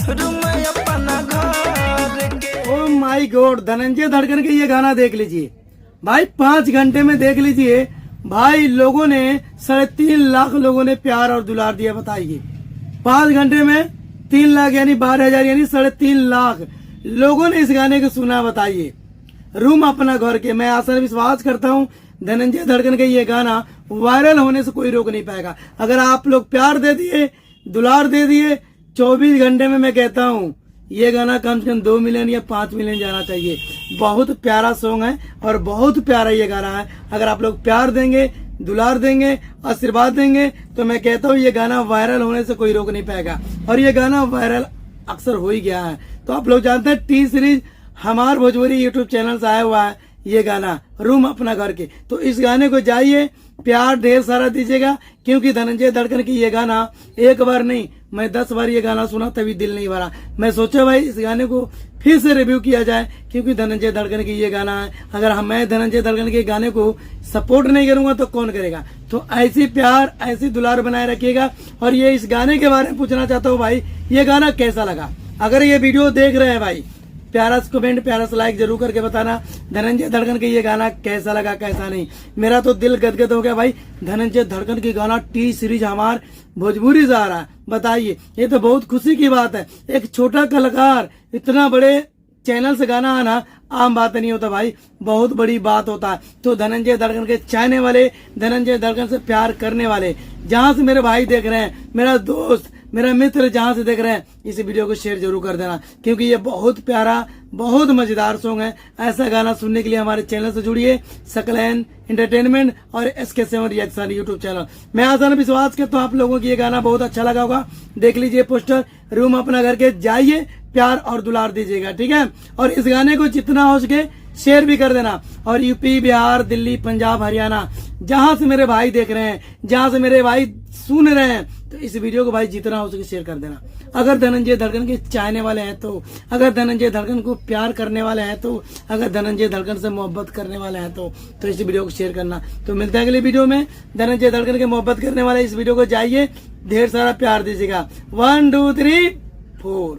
Oh my God, Dhananjay धड़कन के ये गाना देख लीजिए भाई, 5 घंटे में देख लीजिए भाई, लोगों ने 3.5 लाख लोगों ने प्यार और दुलार दिया। बताइए 5 घंटे में 3 लाख यानी 12,000 यानी 3.5 लाख लोगों ने इस गाने को सुना। बताइए रूम अपना घर के, मैं आशा विश्वास करता हूँ धनंजय धड़कन का ये गाना वायरल होने से कोई रोक नहीं पाएगा। अगर आप लोग प्यार दे दिए, दुलार दे दिए, 24 घंटे में मैं कहता हूँ ये गाना कम से कम 2 मिलियन या 5 मिलियन जाना चाहिए। बहुत प्यारा सॉन्ग है और बहुत प्यारा ये गाना है। अगर आप लोग प्यार देंगे, दुलार देंगे, आशीर्वाद देंगे तो मैं कहता हूँ ये गाना वायरल होने से कोई रोक नहीं पाएगा। और ये गाना वायरल अक्सर हो ही गया है। तो आप लोग जानते हैं टी सीरीज हमार भोजपुरी यूट्यूब चैनल से आया हुआ है ये गाना रूम अपना घर के। तो इस गाने को जाइए प्यार ढेर सारा दीजिएगा, क्योंकि धनंजय धड़कन की ये गाना एक बार नहीं मैं 10 बार ये गाना सुना तभी दिल नहीं भरा। मैं सोचा भाई इस गाने को फिर से रिव्यू किया जाए, क्योंकि धनंजय धड़कन की ये गाना है। अगर मैं धनंजय धड़कन के गाने को सपोर्ट नहीं करूंगा तो कौन करेगा। तो ऐसी प्यार ऐसी दुलार बनाए रखिएगा। और ये इस गाने के बारे में पूछना चाहता हूँ भाई, ये गाना कैसा लगा। अगर ये वीडियो देख रहे हैं भाई, प्यारा सा कमेंट, प्यारा सा लाइक जरूर करके बताना धनंजय धड़कन के ये गाना कैसा लगा कैसा नहीं। मेरा तो दिल गदगद हो गया भाई, धनंजय धड़कन की गाना टी सीरीज हमार भोजपुरी जा रहा है। बताइए ये तो बहुत खुशी की बात है। एक छोटा कलाकार इतना बड़े चैनल से गाना आना आम बात नहीं होता भाई, बहुत बड़ी बात होता है। तो धनंजय धड़कन के चाहने वाले, धनंजय धड़कन से प्यार करने वाले, जहां से मेरे भाई देख रहे हैं, मेरा दोस्त, मेरा मित्र जहां से देख रहे हैं, इस वीडियो को शेयर जरूर कर देना, क्योंकि ये बहुत प्यारा बहुत मजेदार सॉन्ग है। ऐसा गाना सुनने के लिए हमारे चैनल से जुड़िए, सकलैन एंटरटेनमेंट और SK7 रिएक्शन यूट्यूब चैनल। मैं आसान विश्वास करता हूँ आप लोगों को ये गाना बहुत अच्छा लगा होगा। देख लीजिए पोस्टर रूम अपना घर के, जाइए प्यार और दुलार दीजिएगा, ठीक है। और इस गाने को जितना हो सके शेयर भी कर देना। और यूपी, बिहार, दिल्ली, पंजाब, हरियाणा, जहां से मेरे भाई देख रहे हैं, जहां से मेरे भाई सुन रहे हैं, तो इस वीडियो को भाई जितना हो सके शेयर कर देना। अगर धनंजय धड़कन के चाहने वाले हैं तो, अगर धनंजय धड़कन को प्यार करने वाले हैं तो, अगर धनंजय धड़कन से मोहब्बत करने वाले हैं तो इस वीडियो को शेयर करना। तो मिलता है अगले वीडियो में। धनंजय धड़कन के मोहब्बत करने वाले इस वीडियो को जाइए ढेर सारा प्यार दीजिएगा। 1 2 3 4।